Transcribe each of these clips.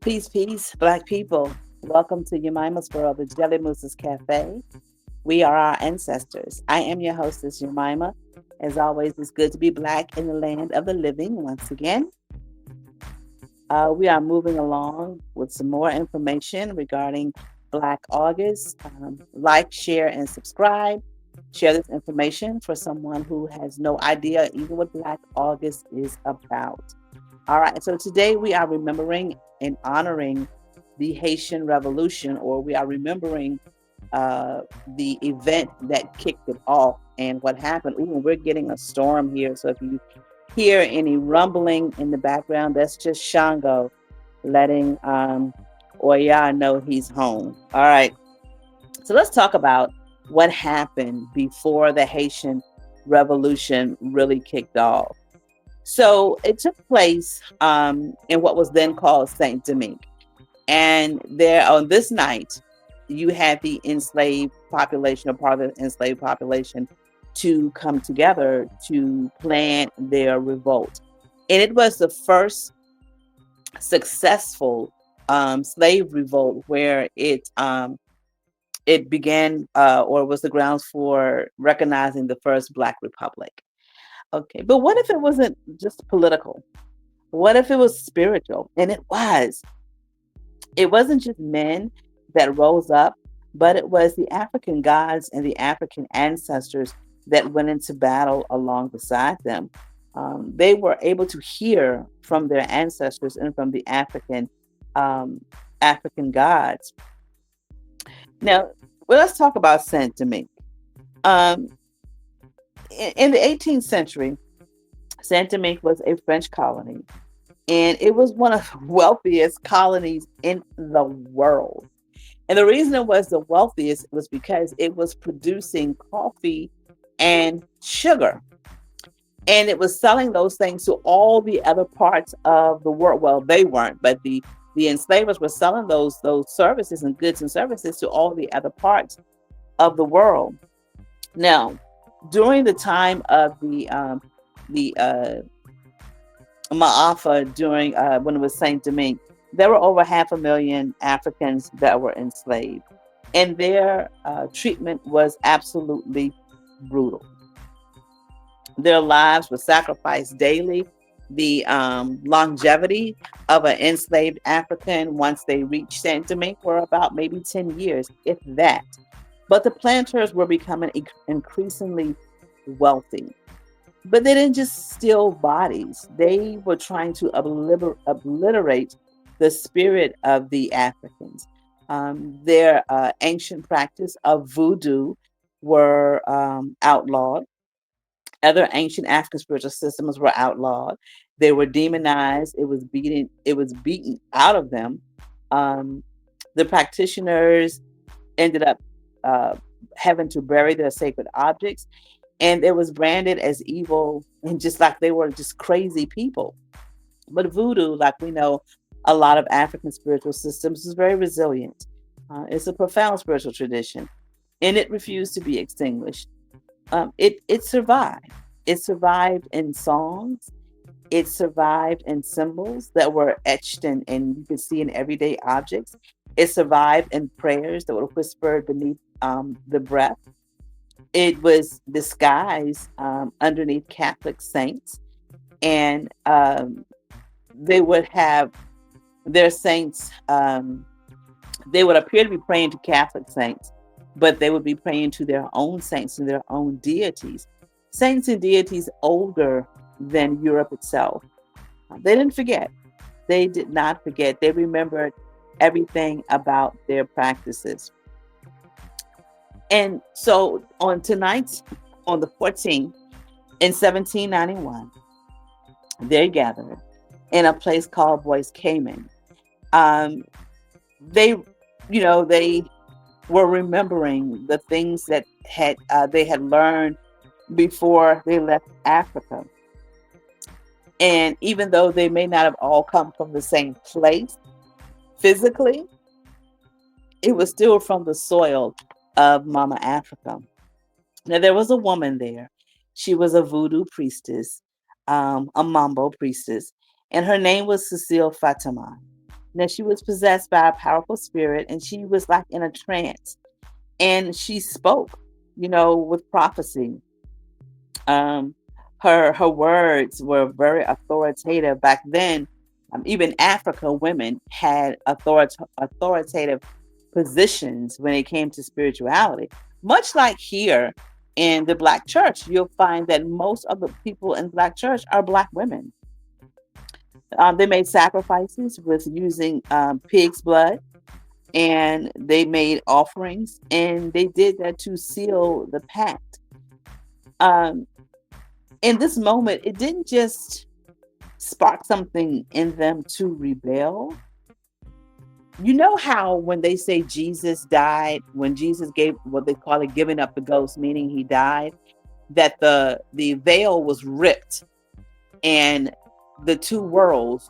Peace, Black people. Welcome to Yemima's World, the Jelly Moose's Cafe. We are our ancestors. I am your hostess, Yemima. As always, it's good to be Black in the land of the living once again. We are moving along with some more information regarding Black August. Like, share, and subscribe. Share this information for someone who has no idea even what Black August is about. All right, so today we are remembering and honoring the Haitian Revolution, or we are remembering uh, the event that kicked it off and what happened. Ooh, we're getting a storm here, so if you hear any rumbling in the background, that's just Shango letting Oya know he's home. All right, so let's talk about what happened before the Haitian Revolution really kicked off. So it took place in what was then called Saint Domingue. And there on this night, you had the enslaved population, or part of the enslaved population, to come together to plan their revolt. And it was the first successful slave revolt where it began or was the grounds for recognizing the first Black Republic. Okay, but what if it wasn't just political? What if it was spiritual? And it was. It wasn't just men that rose up, but it was the African gods and the African ancestors that went into battle along beside them. They were able to hear from their ancestors and from the um, African gods. Now, well, let's talk about Saint Domingue. Um, in the 18th century, Saint Domingue was a French colony, and it was one of the wealthiest colonies in the world. And the reason it was the wealthiest was because it was producing coffee and sugar. And it was selling those things to all the other parts of the world. Well, they weren't, but the enslavers were selling those services and goods and services to all the other parts of the world. Now, during the time of the Ma'afa, during when it was Saint Domingue, there were over 500,000 Africans that were enslaved, and their treatment was absolutely brutal. Their lives were sacrificed daily. The longevity of an enslaved African once they reached Saint Domingue were about maybe 10 years, if that. But the planters were becoming increasingly wealthy. But they didn't just steal bodies, they were trying to obliterate the spirit of the Africans. Their ancient practice of voodoo were outlawed. Other ancient African spiritual systems were outlawed. They were demonized. It was beaten out of them. Um, the practitioners ended up uh, having to bury their sacred objects, and it was branded as evil and just like they were just crazy people. But voodoo, like we know, a lot of African spiritual systems is very resilient. It's a profound spiritual tradition, and it refused to be extinguished. It survived. It survived in songs. It survived in symbols that were etched and you could see in everyday objects. It survived in prayers that were whispered beneath the breath. It was disguised underneath Catholic saints, and they would have their saints. They would appear to be praying to Catholic saints, but they would be praying to their own saints and their own deities, saints and deities older than Europe itself. They didn't forget. They did not forget. They remembered everything about their practices. And so on tonight's, on the 14th, in 1791, they gathered in a place called Boys Cayman. Um, they, they were remembering the things that had they had learned before they left Africa. And even though they may not have all come from the same place physically, it was still from the soil of Mama Africa. Now, there was a woman there. She was a voodoo priestess, a mambo priestess, and her name was Cecile Fatima. Now, she was possessed by a powerful spirit, and she was like in a trance, and she spoke, with prophecy. Um, her words were very authoritative back then. Even Africa women had authoritative positions when it came to spirituality. Much like here in the Black church, you'll find that most of the people in Black church are Black women. They made sacrifices with using pig's blood, and they made offerings, and they did that to seal the pact. Um, in this moment, it didn't just spark something in them to rebel. You know how when they say Jesus died, when Jesus gave what they call it giving up the ghost, meaning he died, that the veil was ripped and the two worlds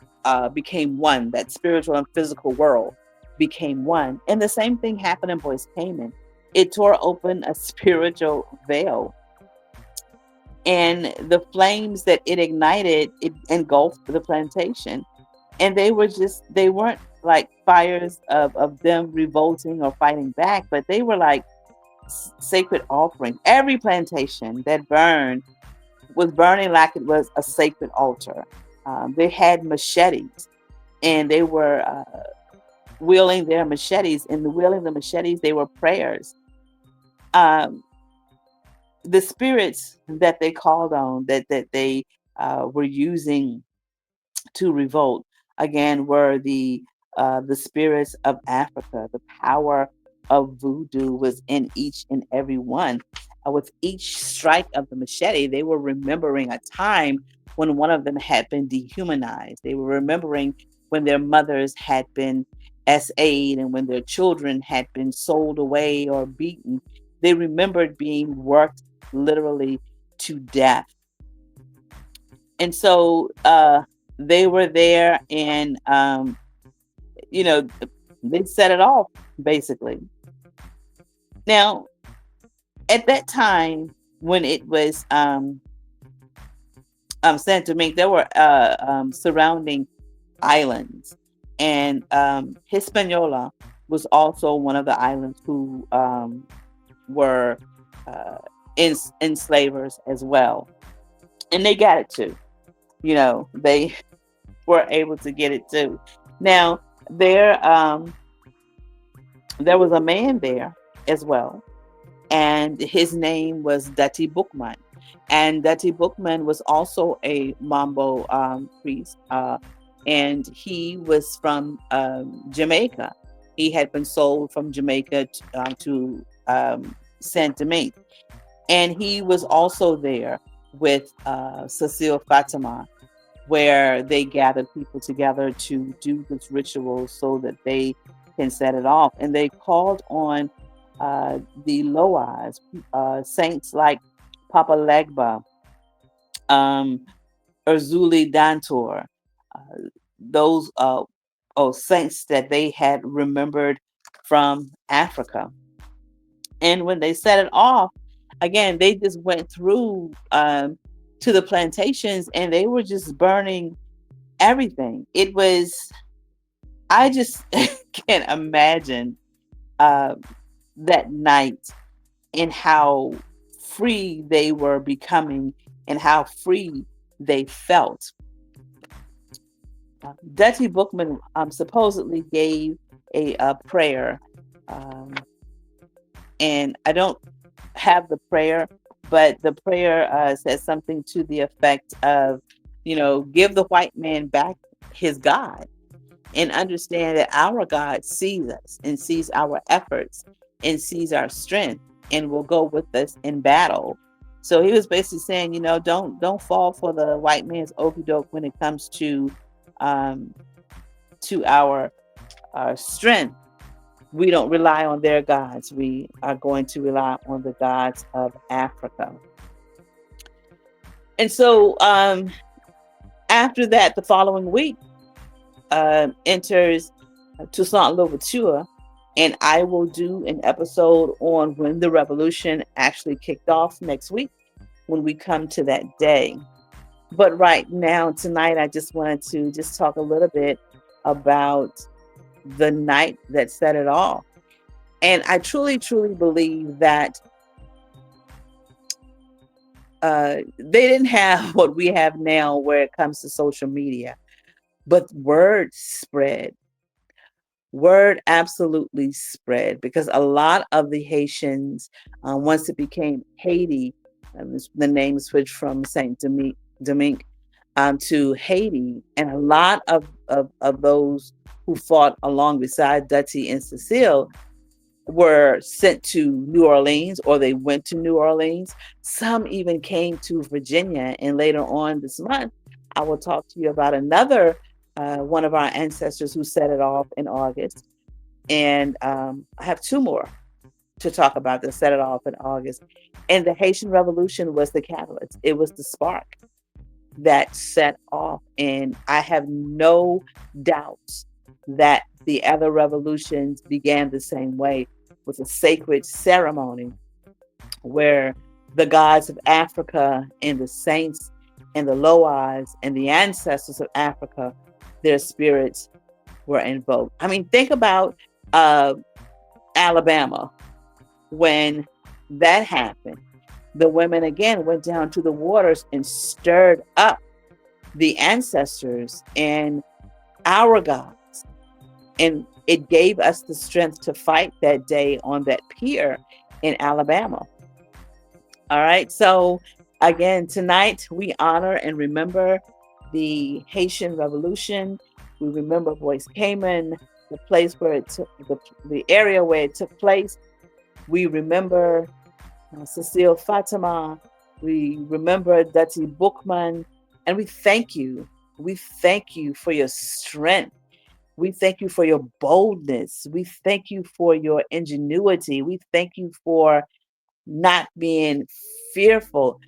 became one. That spiritual and physical world became one. And the same thing happened in Boys Canaan. It tore open a spiritual veil, and the flames that it ignited, it engulfed the plantation. And they weren't like fires of them revolting or fighting back, but they were like sacred offering. Every plantation that burned was burning like it was a sacred altar. They had machetes, and they were wielding their machetes. In the wielding the machetes, they were prayers. Um, the spirits that they called on, that they were using to revolt again were the spirits of Africa. The power of voodoo was in each and every one. With each strike of the machete, they were remembering a time when one of them had been dehumanized. They were remembering when their mothers had been SA'd and when their children had been sold away or beaten. They remembered being worked literally to death. And so they were there, and you know they set it off basically. Now, at that time when it was Saint Domingue, there were surrounding islands, and Hispaniola was also one of the islands who were uh, enslavers as well, and they got it too. They were able to get it too. Now, there there was a man there as well, and his name was Dati Bookman. And Dati Bookman was also a Mambo priest, and he was from Jamaica. He had been sold from Jamaica to Saint Domingue, and he was also there with Cecile Fatima, where they gathered people together to do this ritual so that they can set it off. And they called on the Loas, saints like Papa Legba, um, Urzuli Dantor, those saints that they had remembered from Africa. And when they set it off, again, they just went through to the plantations, and they were just burning everything. It was, I just can't imagine uh, that night and how free they were becoming and how free they felt. Dutty Bookman supposedly gave a prayer, um, and I don't have the prayer, but the prayer says something to the effect of, give the white man back his God, and understand that our God sees us and sees our efforts and sees our strength and will go with us in battle. So he was basically saying, don't fall for the white man's okey doke when it comes um, to our strength. We don't rely on their gods. We are going to rely on the gods of Africa. And so after that, the following week enters Toussaint Louverture, and I will do an episode on when the revolution actually kicked off next week when we come to that day. But right now, tonight, I just wanted to just talk a little bit about the night that set it off. And I truly, truly believe that they didn't have what we have now where it comes to social media, but word absolutely spread because a lot of the Haitians, once it became Haiti, the name switched from Domingue to Haiti, and a lot of those who fought along beside Dutty and Cecile were sent to New Orleans or they went to New Orleans. Some even came to Virginia. And later on this month, I will talk to you about another one of our ancestors who set it off in August. And I have two more to talk about that set it off in August. And the Haitian Revolution was the catalyst, it was the spark that set off. And I have no doubts that the other revolutions began the same way with a sacred ceremony where the gods of Africa and the saints and the Loas and the ancestors of Africa, their spirits were invoked. I mean, think about uh, Alabama when that happened. The women again went down to the waters and stirred up the ancestors and our gods. And it gave us the strength to fight that day on that pier in Alabama. All right. So, again, tonight we honor and remember the Haitian Revolution. We remember Boyce Cayman, the place where it took, the area where it took place. We remember Cecile Fatima. We remember Dutty Bookman. And we thank you. We thank you for your strength. We thank you for your boldness. We thank you for your ingenuity. We thank you for not being fearful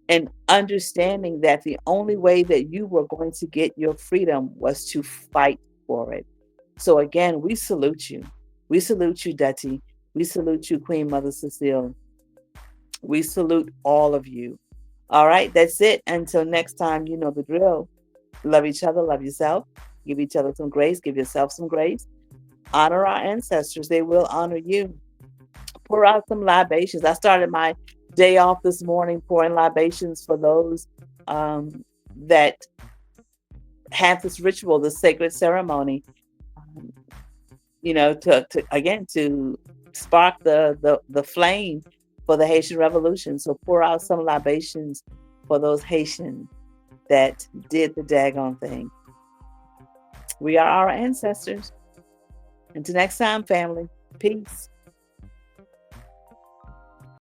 and understanding that the only way that you were going to get your freedom was to fight for it. So again, we salute you. We salute you, Dutty. We salute you, Queen Mother Cecile. We salute all of you. All right, that's it. Until next time, you know the drill. Love each other, love yourself. Give each other some grace, give yourself some grace. Honor our ancestors, they will honor you. Pour out some libations. I started my day off this morning pouring libations for those that have this ritual, this sacred ceremony, um, to again to spark the flame for the Haitian Revolution. So pour out some libations for those Haitians that did the daggone thing. We are our ancestors. Until next time, family. Peace.